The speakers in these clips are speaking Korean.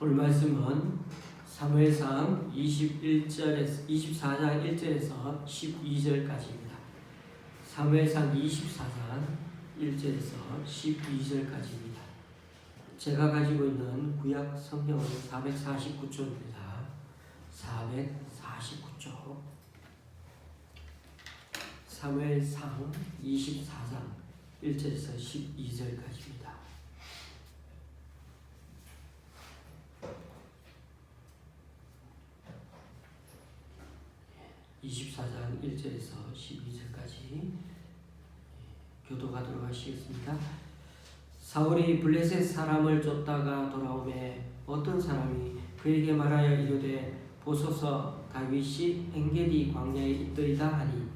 오늘 말씀은 사무엘상 24장 1절에서 12절까지입니다. 사무엘상 24장 1절에서 12절까지입니다. 제가 가지고 있는 구약 성경은 449쪽입니다. 449쪽. 사무엘상 24장 1절에서 12절까지입니다. 24장 1절에서 12절까지 교도하도록 하시겠습니다. 사울이 블레셋 사람을 쫓다가 돌아오매 어떤 사람이 그에게 말하여 이르되 보소서 다윗이 엔게디 광야에 있더이다 하니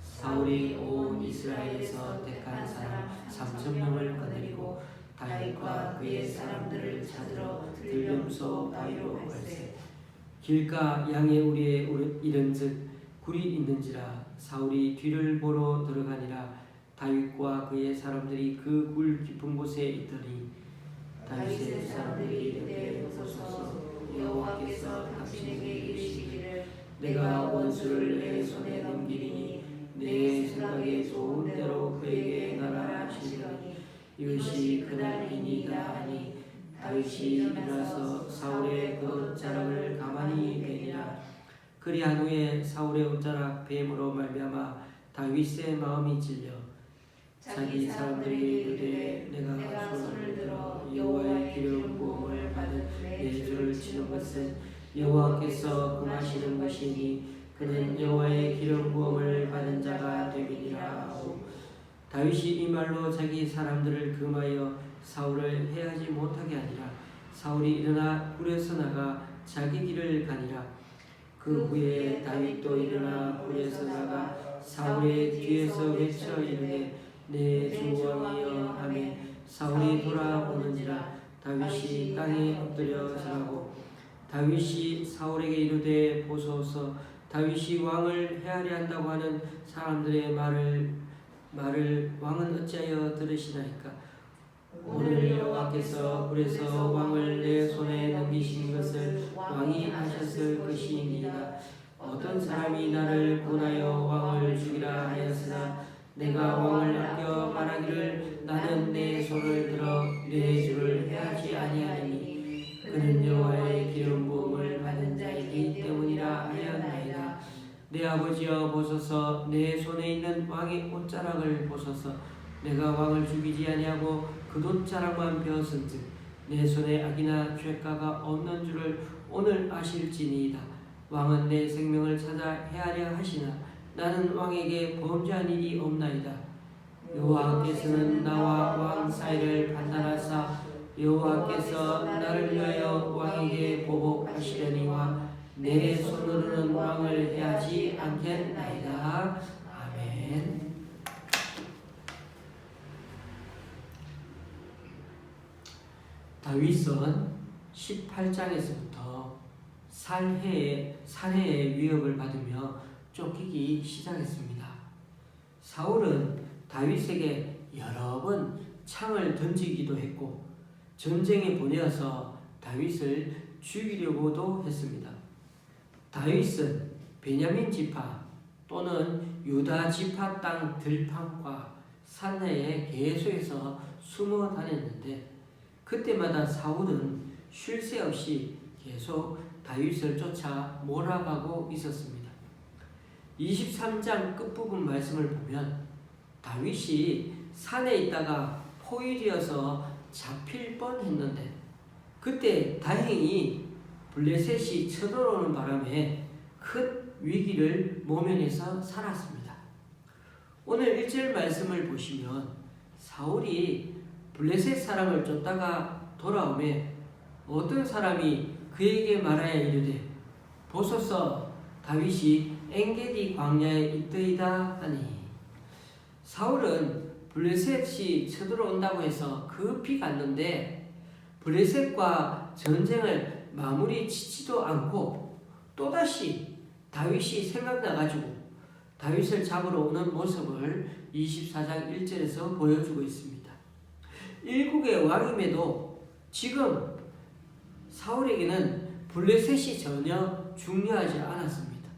사울이 온 이스라엘에서 택한 사람 3,000명을 거느리고 다윗과 그의 사람들을 찾으러 들림소 바위로 갈새 길가 양의 우리에 이른즉 굴이 있는지라 사울이 뒤를 보러 들어가니라 다윗과 그의 사람들이 그 굴 깊은 곳에 있더니 다윗의 사람들이 이르되 보소서 여호와께서 당신에게 이르시기를 내가 원수를 내 손에 넘기리니 내 생각에 좋은 대로 그에게 행하라 하시더니 이것이 그날이니이다 하니 다윗이 일어나서 사울의 그 옷자락을 가만히 베니라. 그리한 후에 사울의 옷자락 뱀으로 말미암아 다윗의 마음이 찔려 자기 사람들이 이르되 내가 손을 들어 여호와의 기름 부음을 받은 내 주를 치는 것은 여호와께서 금하시는 것이니 그는 여호와의 기름 부음을 받은 자가 됨이니라 하고 다윗이 이 말로 자기 사람들을 금하여 사울을 해하지 못하게 하니라. 사울이 일어나 굴에서 나가 자기 길을 가니라. 그 후에 다윗도 일어나 굴에서 나가 사울의 뒤에서 외쳐 이르되 내 주 왕이여 하며 사울이 돌아보는지라 다윗이 땅에 엎드려 절하고 다윗이 사울에게 이르되 보소서 다윗이 왕을 해하려 한다고 하는 사람들의 말을 왕은 어찌하여 들으시나이까? 오늘 여호와께서 굴에서 왕을 내 손에 넘기신 것을 왕이 하셨을 것이니이다. 어떤 사람이 나를 권하여 왕을 죽이라 하였으나 내가 왕을 아껴 말하기를 나는 내 손을 들어 내 주를 해하지 아니하리니 그는 여호와의 기름 부음을 받은 자이기 때문이라 하였나이다. 내 아버지여 보소서 내 손에 있는 왕의 옷자락을 보소서 내가 왕을 죽이지 아니하고 그 옷자락만 베었은즉 내 손에 악이나 죄가가 없는 줄을 오늘 아실지니이다. 왕은 내 생명을 찾아 해하려 하시나 나는 왕에게 범죄한 일이 없나이다. 여호와께서는 나와 왕 사이를 판단하사 여호와께서 나를 위하여 왕에게 보복하시려니와 내 손으로는 왕을 해하지 않겠나이다. 아멘. 다윗은 18장에서부터 살해의 위협을 받으며 쫓기기 시작했습니다. 사울은 다윗에게 여러 번 창을 던지기도 했고 전쟁에 보내어서 다윗을 죽이려고도 했습니다. 다윗은 베냐민 지파 또는 유다 지파 땅 들판과 산내에 계속해서 숨어 다녔는데 그때마다 사울은 쉴 새 없이 계속 다윗을 쫓아 몰아가고 있었습니다. 23장 끝부분 말씀을 보면 다윗이 산에 있다가 포위되어서 잡힐 뻔했는데 그때 다행히 블레셋이 쳐들어오는 바람에 큰 위기를 모면해서 살았습니다. 오늘 1절 말씀을 보시면 사울이 블레셋 사람을 쫓다가 돌아오매 어떤 사람이 그에게 말하여 이르되 보소서 다윗이 엔게디 광야에 있더이다 하니 사울은 블레셋이 쳐들어온다고 해서 급히 갔는데 블레셋과 전쟁을 마무리 짓지도 않고 또다시 다윗이 생각나가지고 다윗을 잡으러 오는 모습을 24장 1절에서 보여주고 있습니다. 일국의 왕임에도 지금 사울에게는 블레셋이 전혀 중요하지 않았습니다.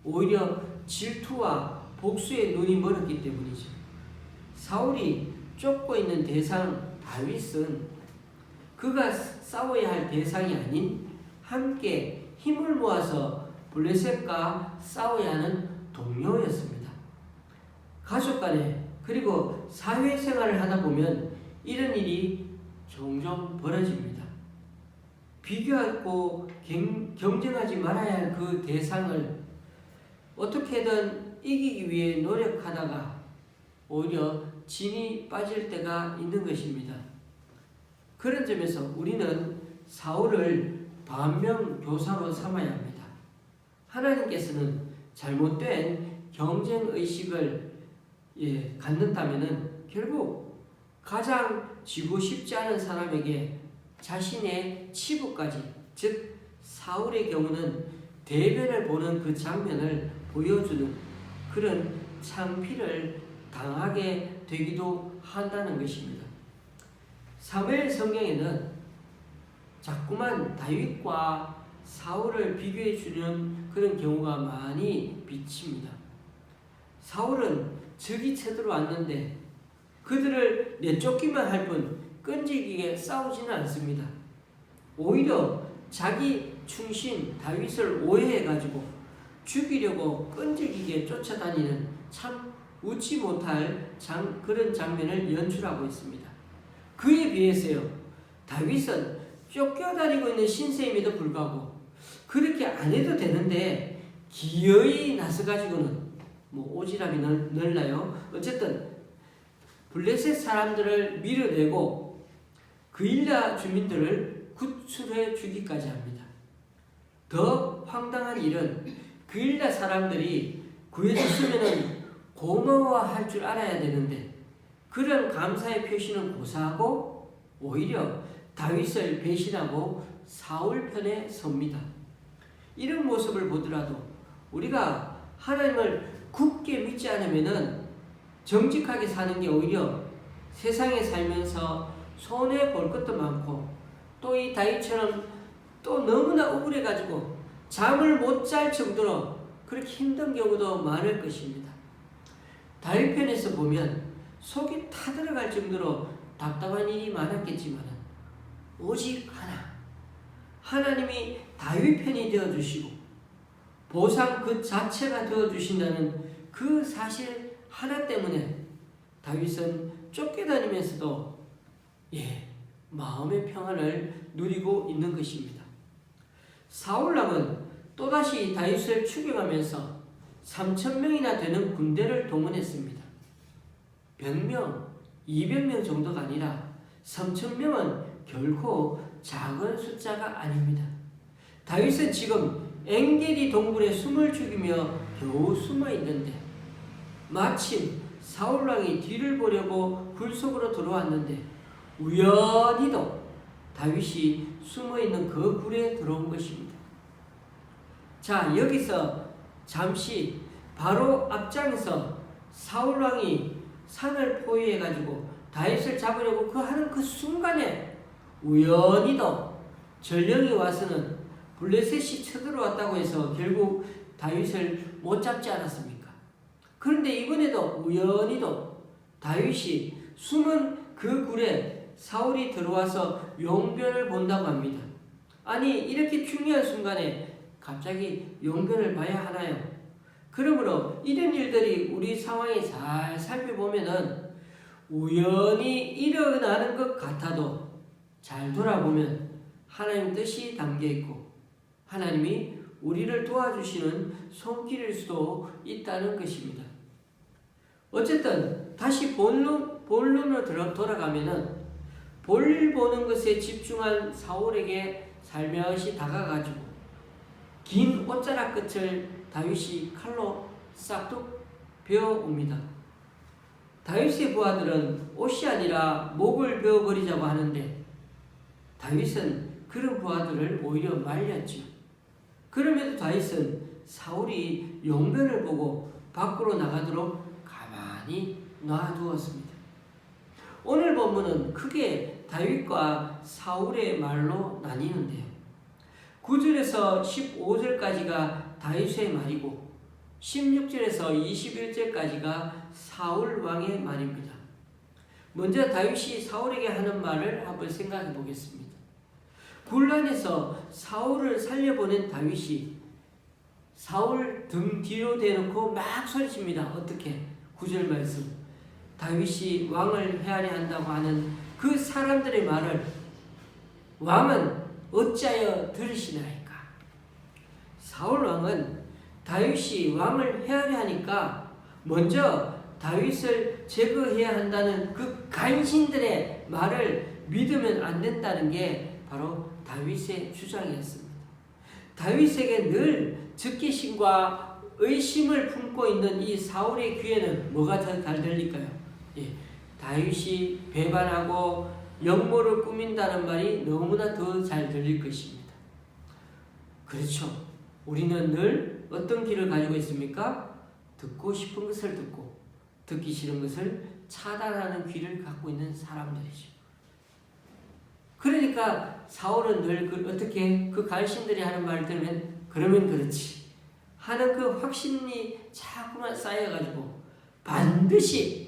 오히려 질투와 복수의 눈이 멀었기 때문이죠. 사울이 쫓고 있는 대상 다윗은 그가 싸워야 할 대상이 아닌 함께 힘을 모아서 블레셋과 싸워야 하는 동료였습니다. 가족 간에 그리고 사회생활을 하다 보면 이런 일이 종종 벌어집니다. 비교하고 경쟁하지 말아야 할 그 대상을 어떻게든 이기기 위해 노력하다가 오히려 진이 빠질 때가 있는 것입니다. 그런 점에서 우리는 사울을 반면교사로 삼아야 합니다. 하나님께서는 잘못된 경쟁의식을 갖는다면 결국 가장 지고 싶지 않은 사람에게 자신의 치부까지, 즉 사울의 경우는 대변을 보는 그 장면을 보여주는 그런 창피를 당하게 되기도 한다는 것입니다. 사무엘 성경에는 자꾸만 다윗과 사울을 비교해 주는 그런 경우가 많이 비칩니다. 사울은 적이 쳐들어왔는데 그들을 내쫓기만 할 뿐 끈질기게 싸우지는 않습니다. 오히려 자기 충신 다윗을 오해해가지고 죽이려고 끈질기게 쫓아다니는 참 웃지 못할 그런 장면을 연출하고 있습니다. 그에 비해서요, 다윗은 쫓겨다니고 있는 신세임에도 불구하고 그렇게 안 해도 되는데 기어이 나서가지고는 오지랖이 넓나요? 어쨌든 블레셋 사람들을 밀어내고 그일라 주민들을 구출해 주기까지 합니다. 더 황당한 일은 그일라 사람들이 구해줬으면 고마워할 줄 알아야 되는데 그런 감사의 표시는 고사하고 오히려 다윗을 배신하고 사울 편에 섭니다. 이런 모습을 보더라도 우리가 하나님을 굳게 믿지 않으면은 정직하게 사는 게 오히려 세상에 살면서 손해 볼 것도 많고 또 이 다윗처럼 또 너무나 억울해가지고 잠을 못 잘 정도로 그렇게 힘든 경우도 많을 것입니다. 다윗 편에서 보면 속이 타들어갈 정도로 답답한 일이 많았겠지만 오직 하나님이 다윗 편이 되어주시고 보상 그 자체가 되어주신다는 그 사실 하나 때문에 다윗은 쫓겨다니면서도 마음의 평안을 누리고 있는 것입니다. 사울왕은 또다시 다윗을 추격하면서 3,000명이나 되는 군대를 동원했습니다. 100명, 200명 정도가 아니라 3,000명은 결코 작은 숫자가 아닙니다. 다윗은 지금 엔게디 동굴에 숨을 죽이며 겨우 숨어 있는데 마침 사울왕이 뒤를 보려고 굴 속으로 들어왔는데 우연히도 다윗이 숨어 있는 그 굴에 들어온 것입니다. 자, 여기서 잠시 바로 앞장에서 사울왕이 산을 포위해가지고 다윗을 잡으려고 하는 그 순간에 우연히도 전령이 와서는 블레셋이 쳐들어왔다고 해서 결국 다윗을 못 잡지 않았습니까? 그런데 이번에도 우연히도 다윗이 숨은 그 굴에 사울이 들어와서 용변을 본다고 합니다. 아니, 이렇게 중요한 순간에 갑자기 용변을 봐야 하나요? 그러므로 이런 일들이 우리 상황에 잘 살펴보면은 우연히 일어나는 것 같아도 잘 돌아보면 하나님 뜻이 담겨있고 하나님이 우리를 도와주시는 손길일 수도 있다는 것입니다. 어쨌든 다시 본론으로 돌아가면은 볼일 보는 것에 집중한 사울에게 살며시 다가가지고 긴 옷자락 끝을 다윗이 칼로 싹둑 베어옵니다. 다윗의 부하들은 옷이 아니라 목을 베어버리자고 하는데 다윗은 그런 부하들을 오히려 말렸죠. 그럼에도 다윗은 사울이 용변을 보고 밖으로 나가도록 가만히 놔두었습니다. 오늘 본문은 크게 다윗과 사울의 말로 나뉘는데요. 9절에서 15절까지가 다윗의 말이고 16절에서 21절까지가 사울 왕의 말입니다. 먼저 다윗이 사울에게 하는 말을 한번 생각해 보겠습니다. 굴란에서 사울을 살려보낸 다윗이 사울 등 뒤로 대놓고 막 소리칩니다. 어떻게? 9절 말씀. 다윗이 왕을 헤아려 한다고 하는 그 사람들의 말을 왕은 어찌하여 들으시나이까? 사울 왕은 다윗이 왕을 헤아려 하니까 먼저 다윗을 제거해야 한다는 그 간신들의 말을 믿으면 안 된다는 게 바로 다윗의 주장이었습니다. 다윗에게 늘 즉기심과 의심을 품고 있는 이 사울의 귀에는 뭐가 더 잘 들릴까요? 다윗이 배반하고 역모를 꾸민다는 말이 너무나 더 잘 들릴 것입니다. 그렇죠. 우리는 늘 어떤 길을 가지고 있습니까? 듣고 싶은 것을 듣고 듣기 싫은 것을 차단하는 귀를 갖고 있는 사람들이죠. 그러니까 사울은 늘 어떻게 그 간신들이 하는 말을 들으면 그러면 그렇지 하는 그 확신이 자꾸만 쌓여가지고 반드시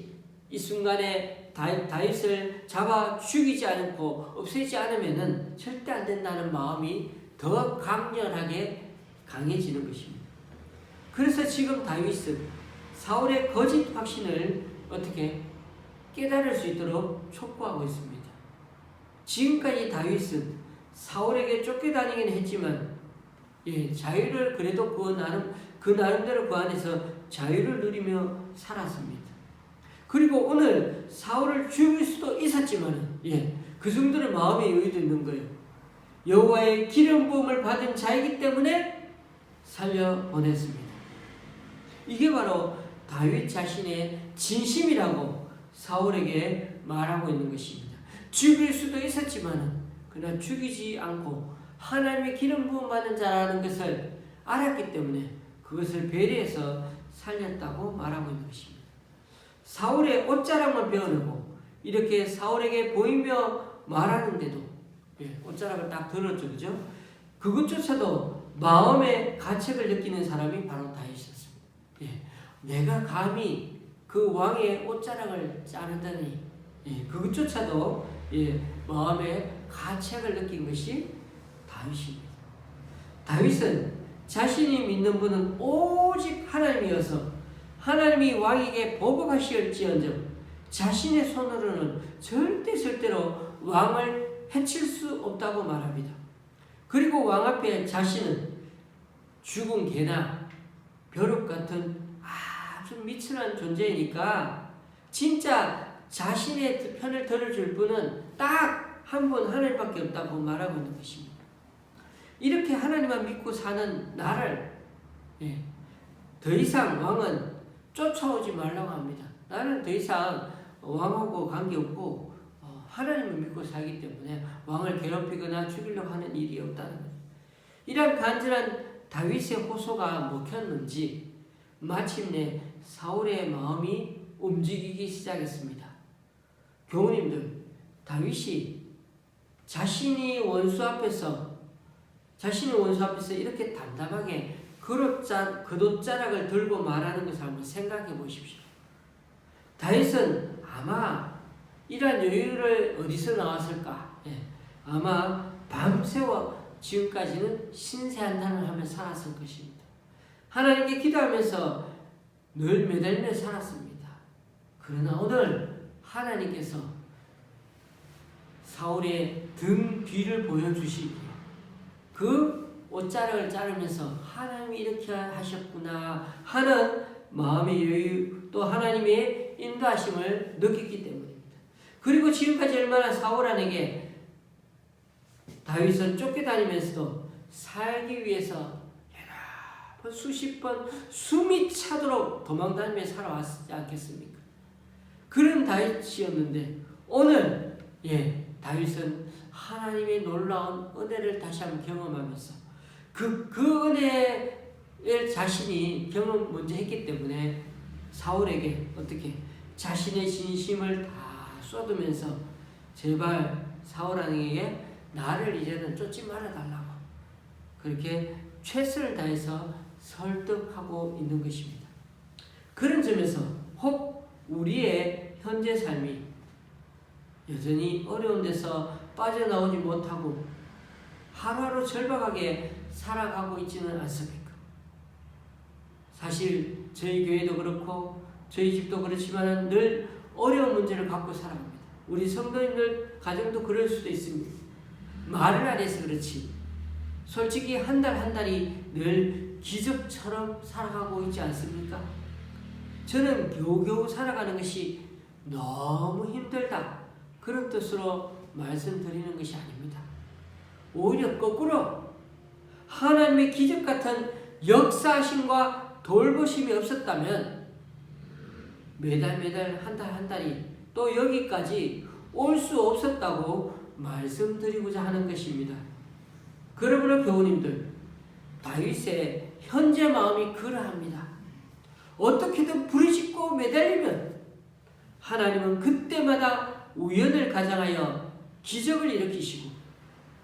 이 순간에 다윗을 잡아 죽이지 않고 없애지 않으면은 절대 안 된다는 마음이 더 강렬하게 강해지는 것입니다. 그래서 지금 다윗은 사울의 거짓 확신을 어떻게 깨달을 수 있도록 촉구하고 있습니다. 지금까지 다윗은 사울에게 쫓겨다니긴 했지만 자유를 그래도 그 나름대로 그 안에서 자유를 누리며 살았습니다. 그리고 오늘 사울을 죽일 수도 있었지만 그 정도의 마음의 여유도 있는 거예요. 여호와의 기름 부음을 받은 자이기 때문에 살려보냈습니다. 이게 바로 다윗 자신의 진심이라고 사울에게 말하고 있는 것입니다. 죽일 수도 있었지만 그러나 죽이지 않고 하나님의 기름 부음 받은 자라는 것을 알았기 때문에 그것을 배려해서 살렸다고 말하고 있는 것입니다. 사울의 옷자락만 베어내고 이렇게 사울에게 보이며 말하는데도 옷자락을 딱 들었죠, 그죠? 그것조차도 마음의 가책을 느끼는 사람이 바로 다윗이었습니다. 내가 감히 그 왕의 옷자락을 자르다니 그것조차도 마음의 가책을 느낀 것이 다윗입니다. 다윗은 자신이 믿는 분은 오직 하나님이어서 하나님이 왕에게 보복하실지언정 자신의 손으로는 절대로 왕을 해칠 수 없다고 말합니다. 그리고 왕 앞에 자신은 죽은 개나 벼룩 같은 아주 미천한 존재이니까 진짜 자신의 편을 들어줄 분은 딱 한 분 하나님밖에 없다고 말하고 있는 것입니다. 이렇게 하나님만 믿고 사는 나를 더 이상 왕은 쫓아오지 말라고 합니다. 나는 더 이상 왕하고 관계없고 하나님을 믿고 살기 때문에 왕을 괴롭히거나 죽이려고 하는 일이 없다는 거예요. 이런 간절한 다윗의 호소가 먹혔는지 마침내 사울의 마음이 움직이기 시작했습니다. 교우님들, 다윗이 자신의 원수 앞에서 이렇게 담담하게 겉옷자락을 들고 말하는 것을 한번 생각해 보십시오. 다윗은 아마 이러한 여유를 어디서 나왔을까? 아마 밤새워 지금까지는 신세한탄을 하며 살았을 것입니다. 하나님께 기도하면서 늘 매달며 살았습니다. 그러나 오늘 하나님께서 사울의 등 뒤를 보여주시기에 그 옷자락을 자르면서 하나님이 이렇게 하셨구나 하는 마음의 여유 또 하나님의 인도하심을 느꼈기 때문입니다. 그리고 지금까지 얼마나 사울 안에게 다윗은 쫓겨다니면서도 살기 위해서 수십 번 숨이 차도록 도망다니며 살아왔지 않겠습니까? 그런 다윗이었는데 오늘 다윗은 하나님의 놀라운 은혜를 다시 한번 경험하면서 그 은혜를 자신이 먼저 했기 때문에 사울에게 어떻게 자신의 진심을 다 쏟으면서 제발 사울 왕에게 나를 이제는 쫓지 말아달라고 그렇게 최선을 다해서 설득하고 있는 것입니다. 그런 점에서 혹 우리의 현재 삶이 여전히 어려운 데서 빠져나오지 못하고 하루하루 절박하게 살아가고 있지는 않습니까? 사실 저희 교회도 그렇고 저희 집도 그렇지만 늘 어려운 문제를 갖고 살아갑니다. 우리 성도님들 가정도 그럴 수도 있습니다. 말을 안 해서 그렇지 솔직히 한 달 한 달이 늘 기적처럼 살아가고 있지 않습니까? 저는 겨우겨우 살아가는 것이 너무 힘들다 그런 뜻으로 말씀드리는 것이 아닙니다. 오히려 거꾸로 하나님의 기적 같은 역사하심과 돌보심이 없었다면 매달 한 달 한 달이 또 여기까지 올 수 없었다고 말씀드리고자 하는 것입니다. 그러므로 교우님들 다윗의 현재 마음이 그러합니다. 어떻게든 부르짖고 매달리면 하나님은 그때마다 우연을 가장하여 기적을 일으키시고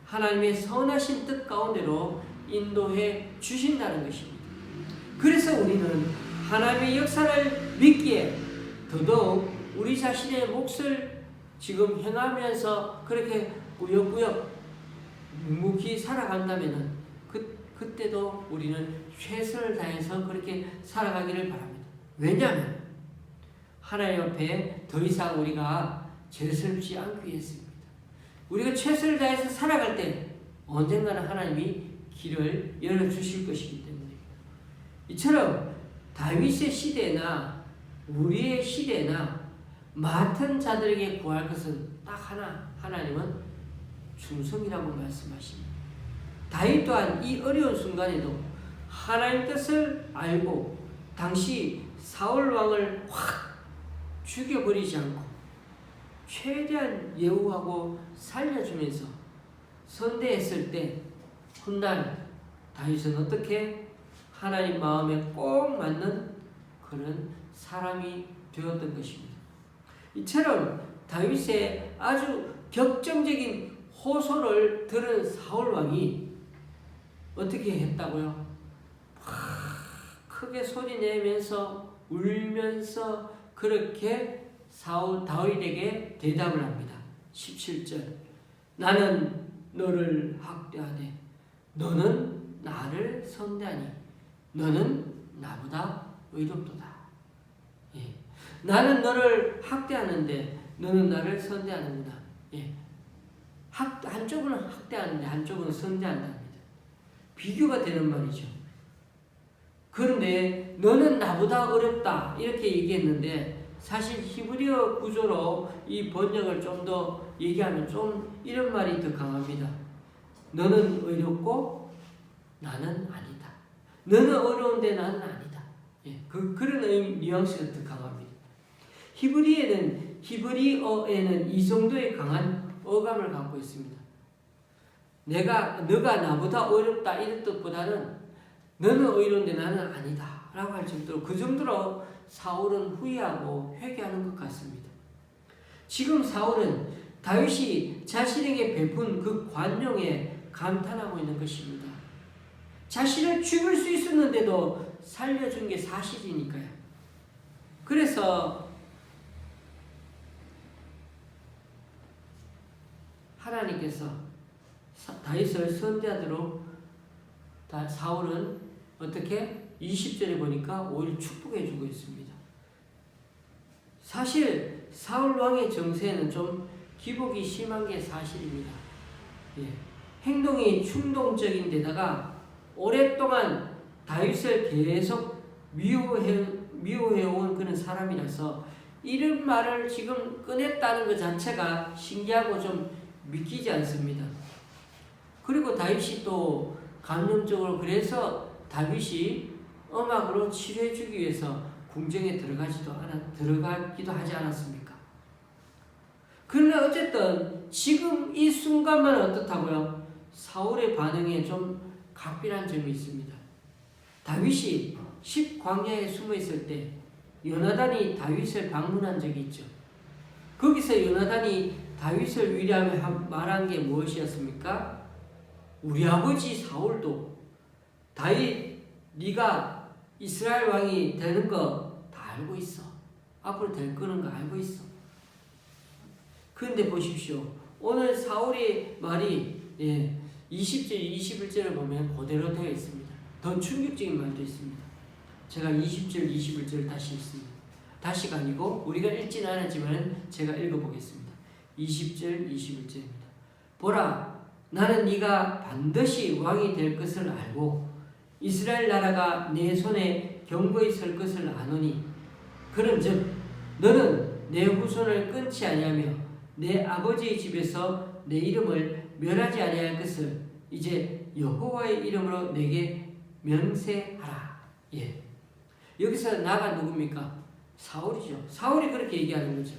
하나님의 선하신 뜻 가운데로 인도해 주신다는 것입니다. 그래서 우리는 하나님의 역사를 믿기에 더더욱 우리 자신의 몫을 지금 행하면서 그렇게 꾸역꾸역 묵묵히 살아간다면 그때도 우리는 최선을 다해서 그렇게 살아가기를 바랍니다. 왜냐하면 하나님 앞에 더 이상 우리가 죄스럽지 않기 위해서입니다. 우리가 최선을 다해서 살아갈 때 언젠가는 하나님이 길을 열어주실 것이기 때문입니다. 이처럼 다윗의 시대나 우리의 시대나 맡은 자들에게 구할 것은 딱 하나, 하나님은 충성이라고 말씀하십니다. 다윗 또한 이 어려운 순간에도 하나님 뜻을 알고 당시 사울 왕을 확 죽여버리지 않고 최대한 예우하고 살려주면서 선대했을 때 훗날 다윗은 어떻게 하나님 마음에 꼭 맞는 그런 사람이 되었던 것입니다. 이처럼 다윗의 아주 격정적인 호소를 들은 사울 왕이 어떻게 했다고요? 크게 소리 내면서 울면서 그렇게 다윗에게 대답을 합니다. 17절 나는 너를 학대하되 너는 나를 선대하니 너는 나보다 의롭도다. 예. 나는 너를 학대하는데 너는 나를 선대하는구나. 예. 한쪽은 학대하는데 한쪽은 선대한답니다. 비교가 되는 말이죠. 그런데 너는 나보다 어렵다 이렇게 얘기했는데 사실 히브리어 구조로 이 번역을 좀 더 얘기하면 좀 이런 말이 더 강합니다. 너는 어렵고 나는 아니다. 너는 어려운데 나는 아니다. 예, 그런 뉘앙스가 더 강합니다. 히브리어에는 이 정도의 강한 어감을 갖고 있습니다. 너가 나보다 어렵다 이런 뜻보다는 너는 어려운데 나는 아니다 라고 할 정도로 그 정도로 사울은 후회하고 회개하는 것 같습니다. 지금 사울은 다윗이 자신에게 베푼 그 관용에 감탄하고 있는 것입니다. 자신을 죽일 수 있었는데도 살려준 게 사실이니까요. 그래서 하나님께서 다윗을 선대하도록 사울은 어떻게 20절에 보니까 오히려 축복해 주고 있습니다. 사실 사울 왕의 정세는 좀 기복이 심한 게 사실입니다. 예. 행동이 충동적인 데다가 오랫동안 다윗을 계속 미워해온 그런 사람이라서 이런 말을 지금 꺼냈다는 것 자체가 신기하고 좀 믿기지 않습니다. 그리고 다윗이 또 감정적으로 그래서 다윗이 음악으로 치료해주기 위해서 궁정에 들어가기도 하지 않았습니까? 그러나 어쨌든 지금 이 순간만 어떻다고요? 사울의 반응에 좀 각별한 점이 있습니다. 다윗이 10광야에 숨어 있을 때 요나단이 다윗을 방문한 적이 있죠. 거기서 요나단이 다윗을 위로하며 말한 게 무엇이었습니까? 우리 아버지 사울도 다윗 네가 이스라엘 왕이 되는 거 다 알고 있어. 앞으로 될 거는 거 알고 있어. 그런데 보십시오. 오늘 사울의 말이 20절, 21절을 보면 그대로 되어 있습니다. 더 충격적인 말도 있습니다. 제가 20절, 21절 다시 읽습니다. 다시가 아니고 우리가 읽지는 않았지만 제가 읽어보겠습니다. 20절, 21절입니다. 보라, 나는 네가 반드시 왕이 될 것을 알고 이스라엘 나라가 내 손에 견고히 설 것을 아노니 그런즉 너는 내 후손을 끊지 아니하며 내 아버지의 집에서 내 이름을 멸하지 아니할 것을 이제 여호와의 이름으로 내게 명세하라. 여기서 나가 누굽니까? 사울이죠. 사울이 그렇게 얘기하는 거죠.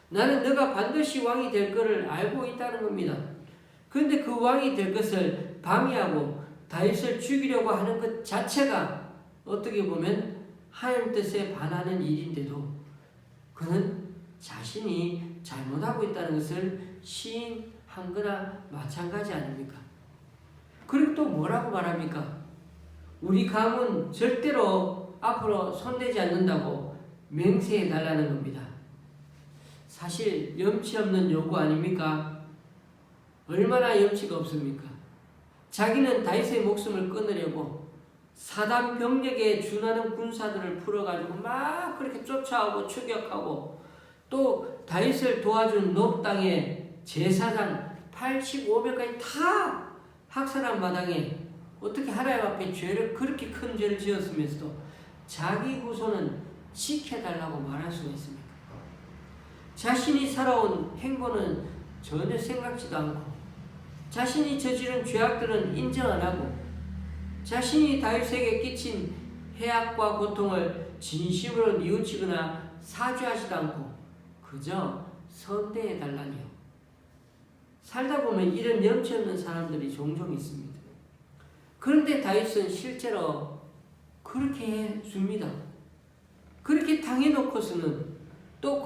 나는 너가 반드시 왕이 될 것을 알고 있다는 겁니다. 그런데 그 왕이 될 것을 방해하고 다윗을 죽이려고 하는 것 자체가 어떻게 보면 하나님 뜻에 반하는 일인데도 그는 자신이 잘못하고 있다는 것을 시인한 거나 마찬가지 아닙니까? 그리고 또 뭐라고 말합니까? 우리 가문 절대로 앞으로 손대지 않는다고 맹세해 달라는 겁니다. 사실 염치 없는 요구 아닙니까? 얼마나 염치가 없습니까? 자기는 다윗의 목숨을 끊으려고 사단 병력에 준하는 군사들을 풀어가지고 막 그렇게 쫓아오고 추격하고 또 다윗을 도와준 높 땅의 제사장 85명까지 다 학살한 마당에 어떻게 하나님 앞에 죄를 그렇게 큰 죄를 지었으면서도 자기 후손은 지켜달라고 말할 수가 있습니까? 자신이 살아온 행보는 전혀 생각지도 않고 자신이 저지른 죄악들은 인정 안 하고 자신이 다윗에게 끼친 해악과 고통을 진심으로 뉘우치거나 사죄하지도 않고 그저 선대해달라니요. 살다 보면 이런 염치 없는 사람들이 종종 있습니다. 그런데 다윗은 실제로 그렇게 해줍니다. 그렇게 당해놓고서는 또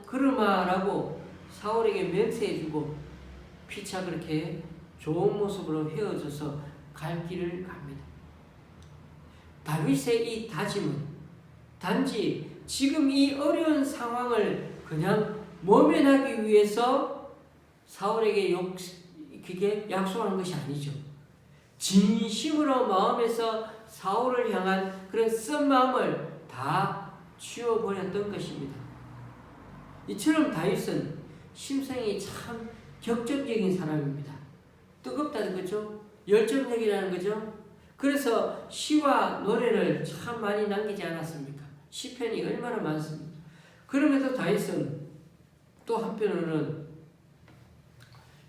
그러마라고 사울에게 맹세해주고 피차 그렇게 좋은 모습으로 헤어져서 갈 길을 갑니다. 다윗의 이 다짐은 단지 지금 이 어려운 상황을 그냥 모면하기 위해서 사울에게 그게 약속한 것이 아니죠. 진심으로 마음에서 사울을 향한 그런 쓴 마음을 다 치워버렸던 것입니다. 이처럼 다윗은 심성이 참 격정적인 사람입니다. 뜨겁다는 거죠. 열정적이라는 거죠. 그래서 시와 노래를 참 많이 남기지 않았습니까? 시편이 얼마나 많습니까? 그럼에도 다윗은 또 한편으로는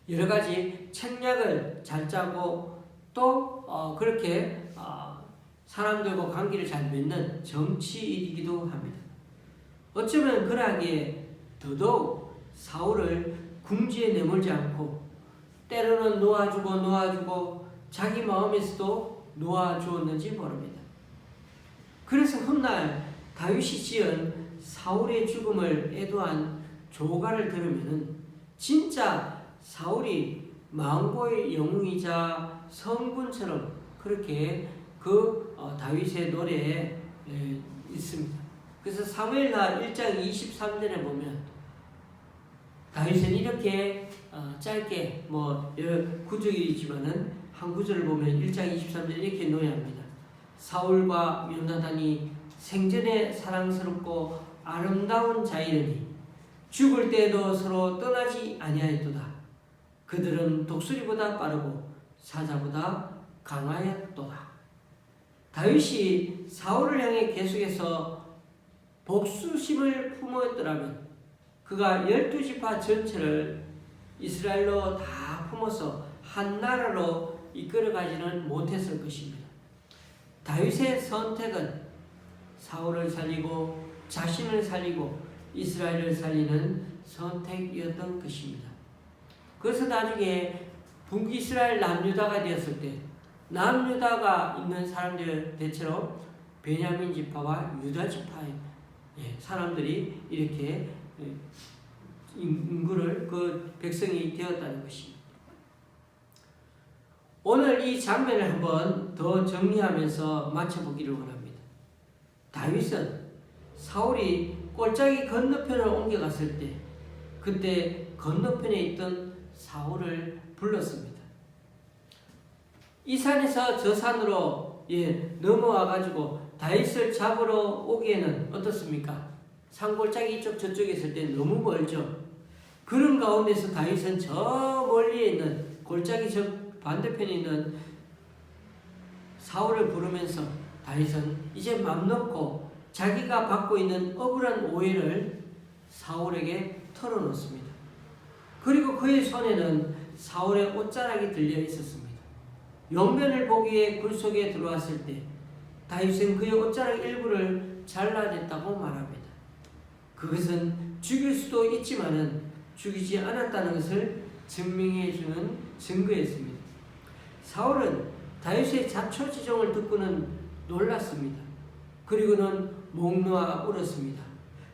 여러 가지 책략을 잘 짜고 또 그렇게 사람들과 관계를 잘 맺는 정치인이기도 합니다. 어쩌면 그러하기에 더더욱 사울을 궁지에 내몰지 않고 때로는 놓아주고 자기 마음에서도 놓아주었는지 모릅니다. 그래서 훗날 다윗이 지은 사울의 죽음을 애도한 조가를 들으면 진짜 사울이 망고의 영웅이자 성군처럼 그렇게 다윗의 노래에 있습니다. 그래서 사무엘하 1장 23절에 보면 다윗은 이렇게 짧게 여러 구절이지만은 한 구절을 보면 1장 23절 이렇게 노래합니다. 사울과 요나단이 생전에 사랑스럽고 아름다운 자이르니 죽을 때에도 서로 떠나지 아니하였도다. 그들은 독수리보다 빠르고 사자보다 강하였도다. 다윗이 사울을 향해 계속해서 복수심을 품었더라면 그가 12지파 전체를 이스라엘로 다 품어서 한 나라로 이끌어가지는 못했을 것입니다. 다윗의 선택은 사울을 살리고 자신을 살리고 이스라엘을 살리는 선택이었던 것입니다. 그래서 나중에 북이스라엘 남유다가 되었을 때 남유다가 있는 사람들 대체로 베냐민 지파와 유다 지파의 사람들이 이렇게 인구를 그 백성이 되었다는 것입니다. 오늘 이 장면을 한번 더 정리하면서 마쳐보기를 원합니다. 다윗은 사울이 골짜기 건너편을 옮겨갔을 때 그때 건너편에 있던 사울을 불렀습니다. 이 산에서 저 산으로 넘어와 가지고 다윗을 잡으러 오기에는 어떻습니까? 산골짜기 이쪽 저쪽에 있을 때 너무 멀죠. 그런 가운데서 다윗은 저 멀리에 있는 골짜기 저 반대편에 있는 사울을 부르면서 다윗은 이제 맘 놓고 자기가 받고 있는 억울한 오해를 사울에게 털어놓습니다. 그리고 그의 손에는 사울의 옷자락이 들려 있었습니다. 용변을 보기 위해 굴 속에 들어왔을 때 다윗은 그의 옷자락 일부를 잘라냈다고 말합니다. 그것은 죽일 수도 있지만은 죽이지 않았다는 것을 증명해주는 증거였습니다. 사울은 다윗의 자초지종을 듣고는 놀랐습니다. 그리고는 목 놓아 울었습니다.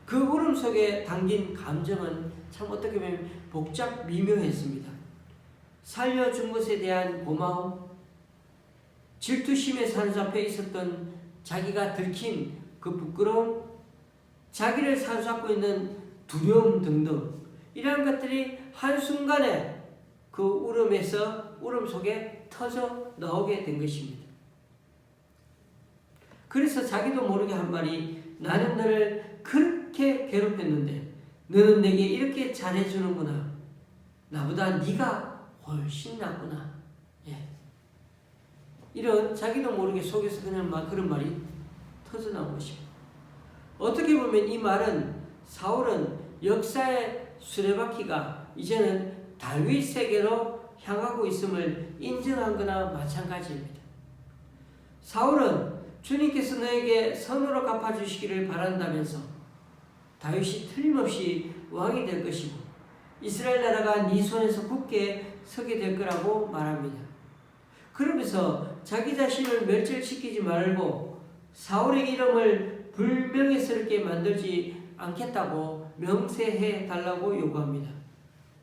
그 울음 속에 담긴 감정은 참 어떻게 보면 복잡 미묘했습니다. 살려준 것에 대한 고마움, 질투심에 사로잡혀 있었던 자기가 들킨 그 부끄러움, 자기를 사로잡고 있는 두려움 등등 이러한 것들이 한순간에 그 울음 속에 터져 나오게 된 것입니다. 그래서 자기도 모르게 한 말이 나는 너를 그렇게 괴롭혔는데 너는 내게 이렇게 잘해주는구나. 나보다 네가 훨씬 낫구나. 이런 자기도 모르게 속에서 그냥 그런 말이 터져나온 것입니다. 어떻게 보면 이 말은 사울은 역사의 수레바퀴가 이제는 다윗에게로 향하고 있음을 인정한 거나 마찬가지입니다. 사울은 주님께서 너에게 선으로 갚아주시기를 바란다면서 다윗이 틀림없이 왕이 될 것이고 이스라엘 나라가 네 손에서 굳게 서게 될 거라고 말합니다. 그러면서 자기 자신을 멸절시키지 말고 사울의 이름을 불명예스럽게 만들지 않겠다고 명세해 달라고 요구합니다.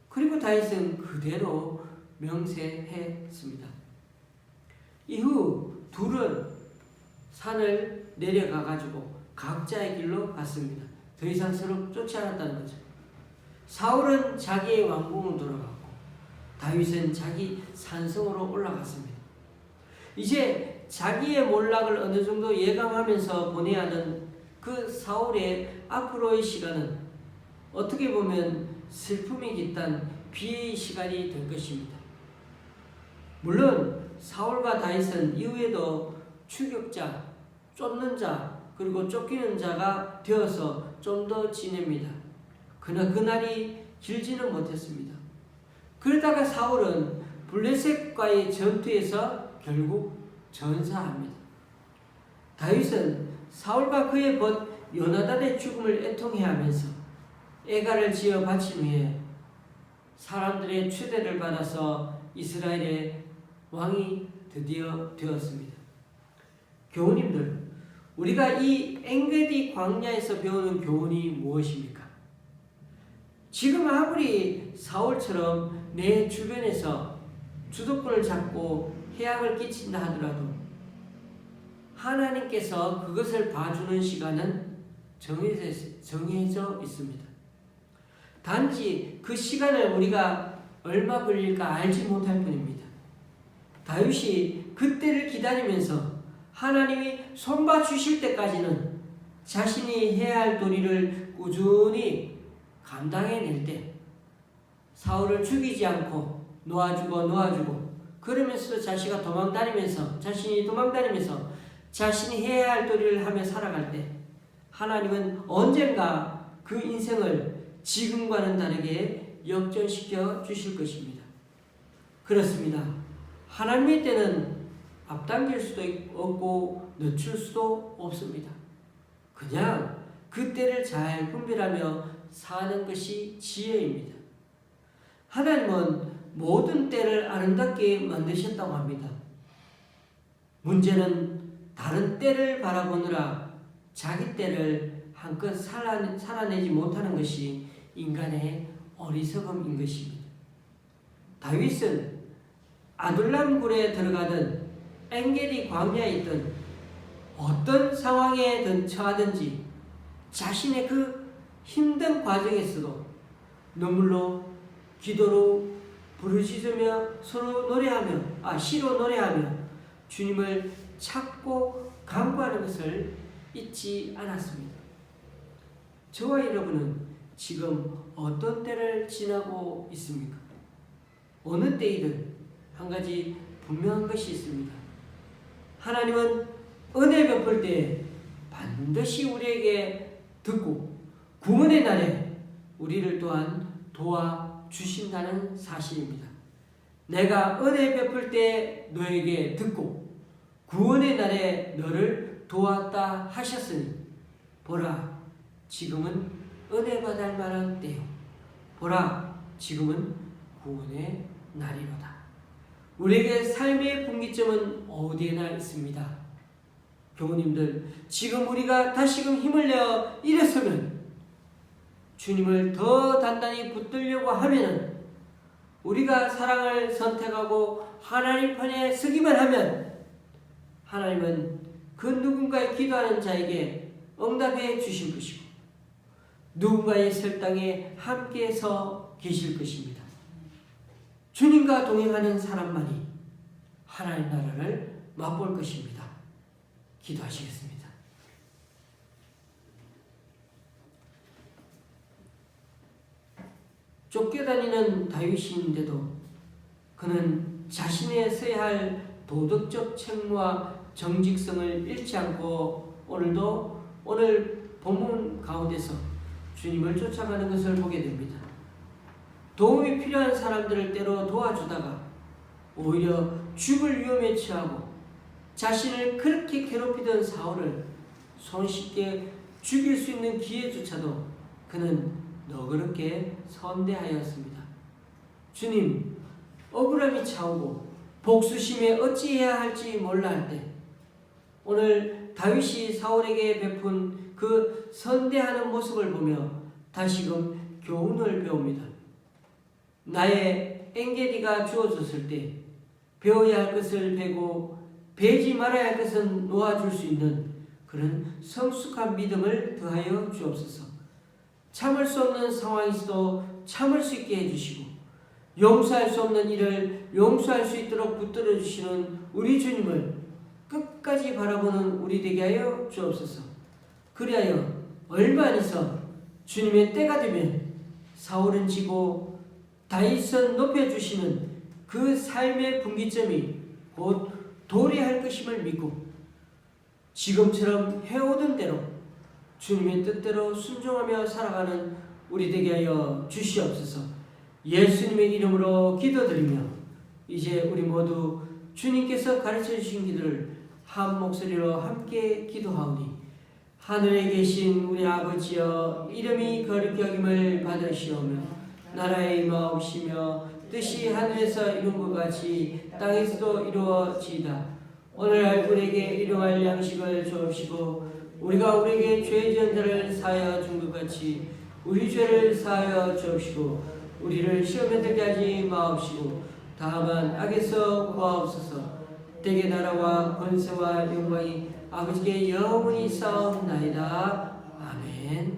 그리고 다윗은 그대로 명세했습니다. 이후 둘은 산을 내려가 가지고 각자의 길로 갔습니다. 더 이상 서로 쫓지 않았다는 거죠. 사울은 자기의 왕궁으로 돌아갔고 다윗은 자기 산성으로 올라갔습니다. 이제 자기의 몰락을 어느 정도 예감하면서 보내야 하는 그 사울의 앞으로의 시간은 어떻게 보면 슬픔이 깃든 비의 시간이 될 것입니다. 물론 사울과 다윗은 이후에도 추격자, 쫓는 자, 그리고 쫓기는 자가 되어서 좀 더 지냅니다. 그러나 그날이 길지는 못했습니다. 그러다가 사울은 블레셋과의 전투에서 결국 전사합니다. 다윗은 사울과 그의 벗 요나단의 죽음을 애통해하면서 애가를 지어 바친 후에 사람들의 추대를 받아서 이스라엘의 왕이 드디어 되었습니다. 교우님들, 우리가 이 엔게디 광야에서 배우는 교훈이 무엇입니까? 지금 아무리 사울처럼 내 주변에서 주도권을 잡고 해악을 끼친다 하더라도 하나님께서 그것을 봐주는 시간은 정해져 있습니다. 단지 그 시간을 우리가 얼마 걸릴까 알지 못할 뿐입니다. 다윗이 그때를 기다리면서 하나님이 손봐 주실 때까지는 자신이 해야 할 도리를 꾸준히 감당해낼 때 사울을 죽이지 않고 놓아주고 그러면서 자신이 도망다니면서 자신이 해야 할 도리를 하며 살아갈 때 하나님은 언젠가 그 인생을 지금과는 다르게 역전시켜 주실 것입니다. 그렇습니다. 하나님의 때는 앞당길 수도 없고 늦출 수도 없습니다. 그냥 그 때를 잘 분별하며 사는 것이 지혜입니다. 하나님은 모든 때를 아름답게 만드셨다고 합니다. 문제는 다른 때를 바라보느라 자기 때를 한껏 살아내지 못하는 것이 인간의 어리석음인 것입니다. 다윗은 아둘람 굴에 들어가든 엔게디 광야에 있든 어떤 상황에 처하든지 자신의 그 힘든 과정에서도 눈물로 기도로 부르짖으며 시로 노래하며 주님을 찾고 간구하는 것을 잊지 않았습니다. 저와 여러분은 지금 어떤 때를 지나고 있습니까? 어느 때이든 한 가지 분명한 것이 있습니다. 하나님은 은혜 베풀 때 반드시 우리에게 듣고 구원의 날에 우리를 또한 도와주신다는 사실입니다. 내가 은혜 베풀 때 너에게 듣고 구원의 날에 너를 도왔다 하셨으니 보라 지금은 은혜 받을 만한 때요 보라 지금은 구원의 날이로다. 우리에게 삶의 분기점은 어디에나 있습니다. 교우님들, 지금 우리가 다시금 힘을 내어 일어서면 주님을 더 단단히 붙들려고 하면은 우리가 사랑을 선택하고 하나님 편에 서기만 하면 하나님은 그 누군가의 기도하는 자에게 응답해 주실 것이고 누군가의 설당에 함께서 계실 것입니다. 주님과 동행하는 사람만이 하나님 나라를 맛볼 것입니다. 기도하시겠습니다. 쫓겨다니는 다윗인데도 그는 자신의 서야 할 도덕적 책무와 정직성을 잃지 않고 오늘 본문 가운데서 주님을 쫓아가는 것을 보게 됩니다. 도움이 필요한 사람들을 때로 도와주다가 오히려 죽을 위험에 처하고 자신을 그렇게 괴롭히던 사울을 손쉽게 죽일 수 있는 기회조차도 그는 너그럽게 선대하였습니다. 주님, 억울함이 차오고 복수심에 어찌해야 할지 몰라 할 때 오늘 다윗이 사울에게 베푼 그 선대하는 모습을 보며 다시금 교훈을 배웁니다. 나의 엔게디가 주어졌을 때 배워야 할 것을 배고 배지 말아야 할 것은 놓아줄 수 있는 그런 성숙한 믿음을 더하여 주옵소서. 참을 수 없는 상황에서도 참을 수 있게 해주시고 용서할 수 없는 일을 용서할 수 있도록 붙들어 주시는 우리 주님을 끝까지 바라보는 우리 되게 하여 주옵소서. 그리하여 얼마 안에서 주님의 때가 되면 사울은 지고 다윗은 높여주시는 그 삶의 분기점이 곧 도래할 것임을 믿고 지금처럼 해오던 대로 주님의 뜻대로 순종하며 살아가는 우리 되게 하여 주시옵소서. 예수님의 이름으로 기도드리며 이제 우리 모두 주님께서 가르쳐 주신 기도를 한 목소리로 함께 기도하오니 하늘에 계신 우리 아버지여 이름이 거룩히 여김을 받으시오며 나라의 임하옵시며 뜻이 하늘에서 이룬 것 같이 땅에서도 이루어지이다. 오늘날 우리에게 일용할 양식을 주옵시고 우리가 우리에게 죄 지은 자를 사하여 준 것 같이 우리 죄를 사하여 주옵시고 우리를 시험에 들게 하지 마옵시고 다만 악에서 구하옵소서. 대개 나라와 권세와 영광이 아버지께 영원히 싸움나이다. 아멘.